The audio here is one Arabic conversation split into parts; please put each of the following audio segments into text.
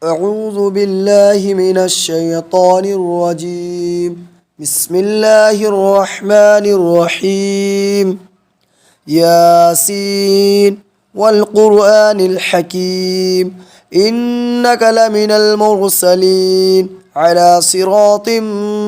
أعوذ بالله من الشيطان الرجيم. بسم الله الرحمن الرحيم. ياسين والقرآن الحكيم إنك لمن المرسلين على صراط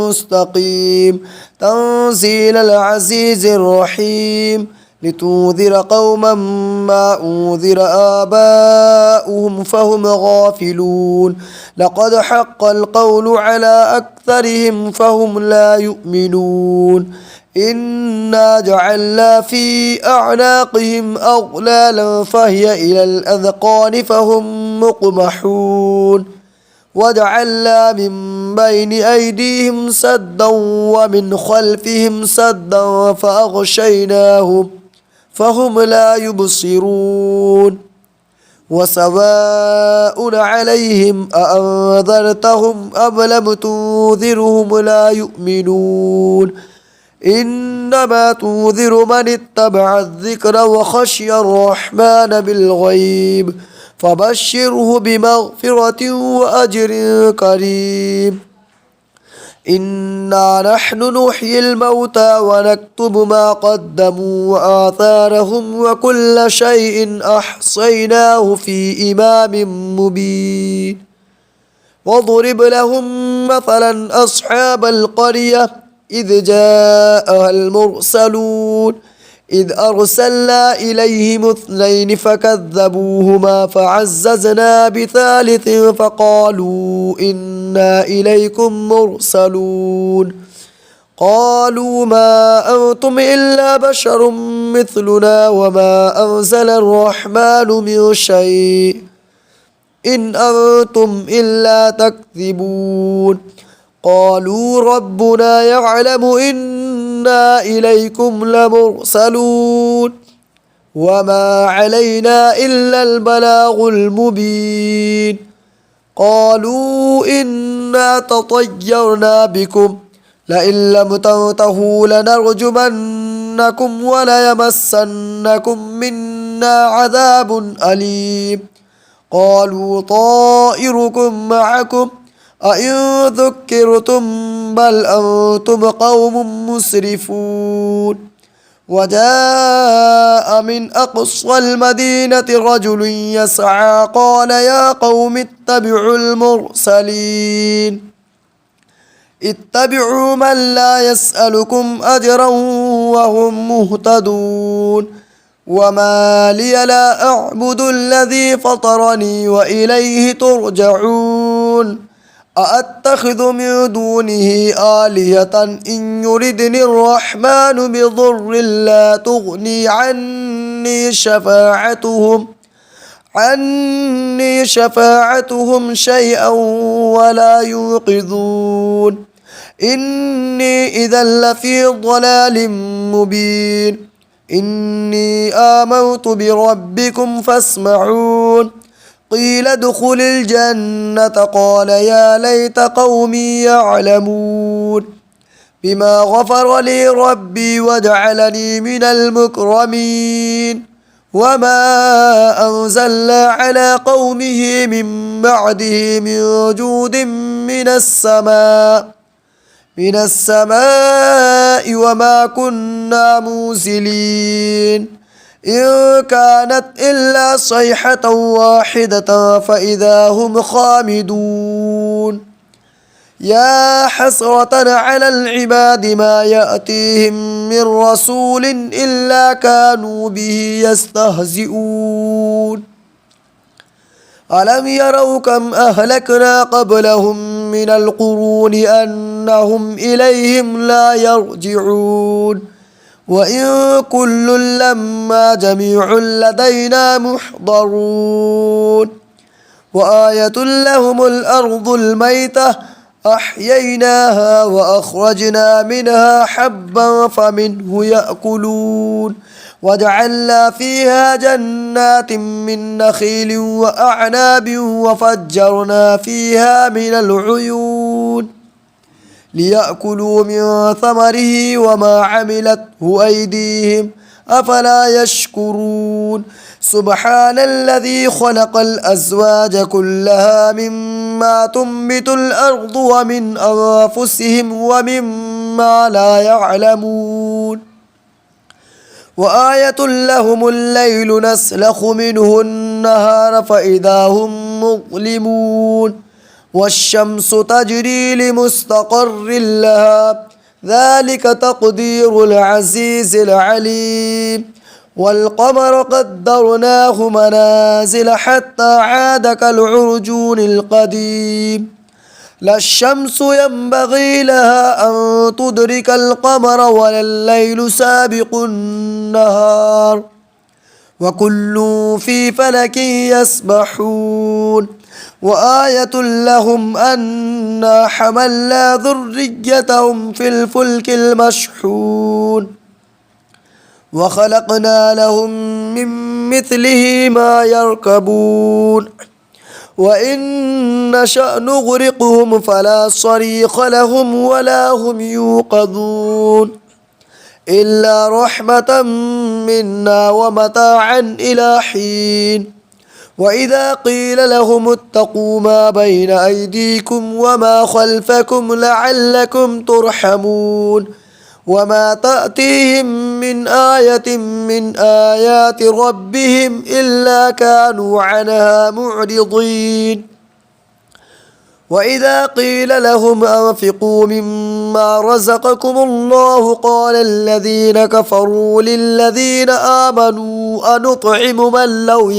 مستقيم تنزيل العزيز الرحيم لتنذر قوما ما أنذر آباؤهم فهم غافلون لقد حق القول على أكثرهم فهم لا يؤمنون إنا جعلنا في أعناقهم أغلالا فهي إلى الأذقان فهم مقمحون وجعلنا من بين أيديهم سدا ومن خلفهم سدا فأغشيناهم فهم لا يبصرون وسواء عليهم أأنذرتهم أم لم تنذرهم لا يؤمنون إنما تنذر من اتبع الذكر وخشي الرحمن بالغيب فبشره بمغفرة وأجر كريم إنا نحن نحيي الموتى ونكتب ما قدموا وآثارهم وكل شيء أحصيناه في إمام مبين واضرب لهم مثلا أصحاب القرية إذ جاءها المرسلون إذ أرسلنا إليهم اثنين فكذبوهما فعززنا بثالث فقالوا إنا إليكم مرسلون قالوا ما أنتم إلا بشر مثلنا وما أنزل الرحمن من شيء إن أنتم إلا تكذبون قالوا ربنا يعلم إنا إليكم لمرسلون وما علينا إلا البلاغ المبين قالوا إنا تطيرنا بكم لئن لم تنتهوا لنرجمنكم وليمسنكم منا عذاب أليم قالوا طائركم معكم أئن ذكرتم بل أنتم قوم مسرفون وجاء من أقصى المدينة رجل يسعى قال يا قوم اتبعوا المرسلين اتبعوا من لا يسألكم أجرا وهم مهتدون وما لي لا أعبد الذي فطرني وإليه ترجعون أأتخذ من دونه آلهة إن يردني الرحمن بضر لا تغني عني شفاعتهم شيئا ولا ينقذون إني إذا لفي ضلال مبين إني آمنت بربكم فاسمعون قيل ادخل الجنة قال يا ليت قومي يعلمون بما غفر لي ربي وجعلني من المكرمين وما أنزلنا على قومه من بعده من جود من السماء وما كنا منزلين إن كانت إلا صيحة واحدة فإذا هم خامدون يا حسرة على العباد ما يأتيهم من رسول إلا كانوا به يستهزئون ألم يروا كم أهلكنا قبلهم من القرون أنهم إليهم لا يرجعون وإن كل لما جميع لدينا محضرون وآية لهم الأرض الميتة أحييناها وأخرجنا منها حبا فمنه يأكلون وجعلنا فيها جنات من نخيل وأعناب وفجرنا فيها من العيون ليأكلوا من ثمره وما عملته أيديهم أفلا يشكرون سبحان الذي خلق الأزواج كلها مما تنبت الأرض ومن أنفسهم ومما لا يعلمون وآية لهم الليل نسلخ منه النهار فإذا هم مظلمون والشمس تجري لمستقر لها ذلك تقدير العزيز العليم والقمر قدرناه منازل حتى عاد كالعرجون القديم لا الشمس ينبغي لها أن تدرك القمر ولا الليل سابق النهار وكل في فلك يسبحون وآية لهم أنا حملنا ذريتهم في الفلك المشحون وخلقنا لهم من مثله ما يركبون وإن نشأ نغرقهم فلا صريخ لهم ولا هم يوقظون إلا رحمة منا ومتاعا إلى حين وإذا قيل لهم اتقوا ما بين أيديكم وما خلفكم لعلكم ترحمون وما تأتيهم من آية من آيات ربهم إلا كانوا عنها معرضين وإذا قيل لهم أنفقوا مما رزقكم الله قال الذين كفروا للذين آمنوا أنطعم من لو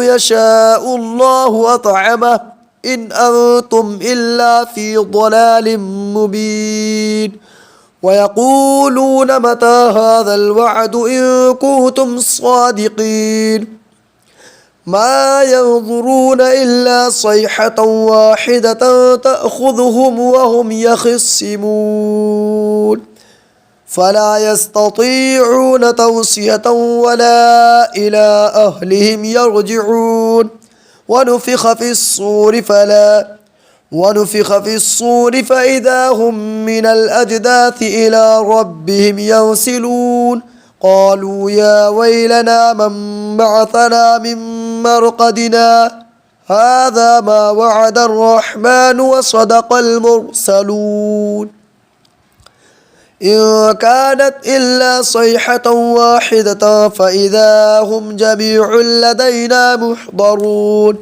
يشاء الله أطعمه إن أنتم إلا في ضلال مبين ويقولون متى هذا الوعد إن كنتم صادقين ما ينظرون إلا صيحة واحدة تأخذهم وهم يخصمون فلا يستطيعون توصية ولا إلى أهلهم يرجعون ونفخ في الصور فإذا هم من الأجداث إلى ربهم ينسلون قالوا يا ويلنا من بعثنا من مرقدنا هذا ما وعد الرحمن وصدق المرسلون إن كانت إلا صيحة واحدة فإذا هم جميع لدينا محضرون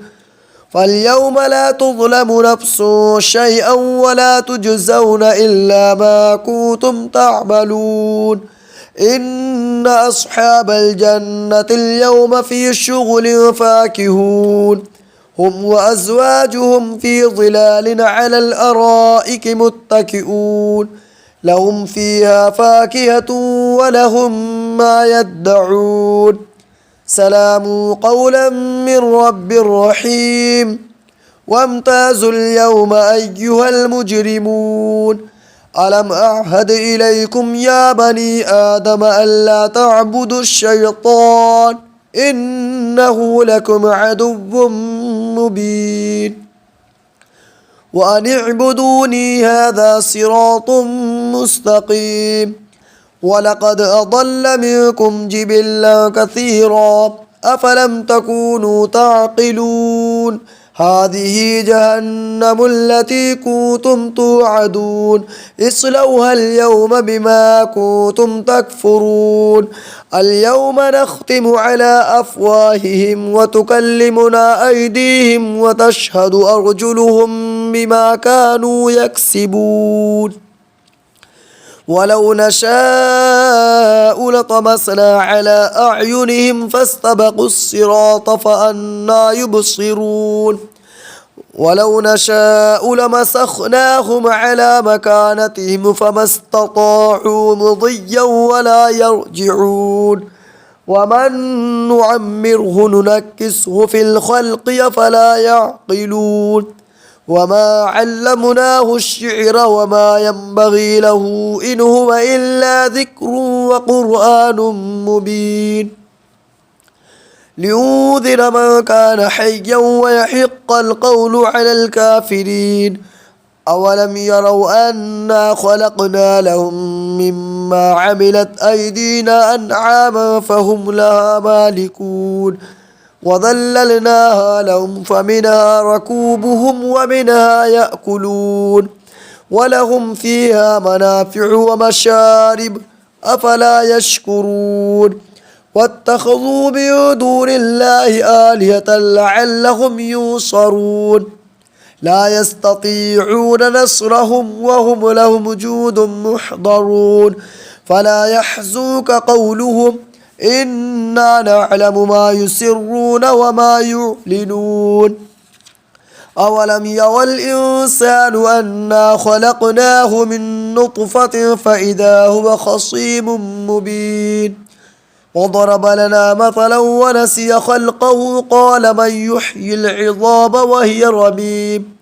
فاليوم لا تظلم نفس شيئا ولا تجزون إلا ما كنتم تعملون إن أصحاب الجنة اليوم في شغل فاكهون هم وأزواجهم في ظلال على الأرائك متكئون لهم فيها فاكهة ولهم ما يدعون سلام قولا من رب رحيم وامتازوا اليوم أيها المجرمون ألم أعهد إليكم يا بني آدم ألا تعبدوا الشيطان إنه لكم عدو مبين وأن اعبدوني هذا صراط مستقيم ولقد أضل منكم جبلا كثيرا أفلم تكونوا تعقلون هذه جهنم التي كنتم توعدون اصلوها اليوم بما كنتم تكفرون اليوم نختم على أفواههم وتكلمنا أيديهم وتشهد أرجلهم بما كانوا يكسبون ولو نشاء لطمسنا على أعينهم فاستبقوا الصراط فأنى يبصرون ولو نشاء لمسخناهم على مكانتهم فما استطاعوا مضيا ولا يرجعون ومن نعمره ننكسه في الخلق أفلا يعقلون وما علمناه الشعر وما ينبغي له إن هو إلا ذكر وقرآن مبين لينذر من كان حيا ويحق القول على الكافرين أولم يروا أنا خلقنا لهم مما عملت أيدينا أنعاما فهم لها مالكون وظللناها لهم فمنها ركوبهم ومنها يأكلون ولهم فيها منافع ومشارب أفلا يشكرون واتخذوا من دون الله آلهة لعلهم ينصرون لا يستطيعون نصرهم وهم لهم جند محضرون فلا يحزنك قولهم إنا نعلم ما يسرون وما يعلنون أولم يرى الإنسان أنا خلقناه من نطفة فإذا هو خصيم مبين وضرب لنا مثلا ونسي خلقه قال من يحيي العظام وهي رميم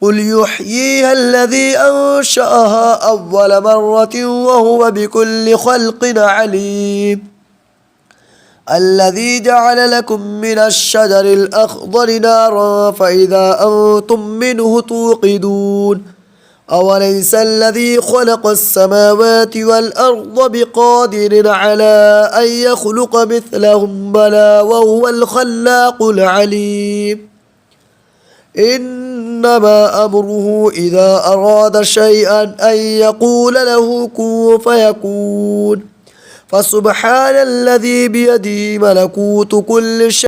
قل يحييها الذي أنشأها أول مرة وهو بكل خلق عليم الذي جعل لكم من الشجر الأخضر نارا فإذا أنتم منه توقدون أوليس الذي خلق السماوات والأرض بقادر على أن يخلق مثلهم بلى وهو الخلاق العليم إنما أمره إذا أراد شيئا أن يقول له كن فيكون فسبحان الذي بيده ملكوت كل شيء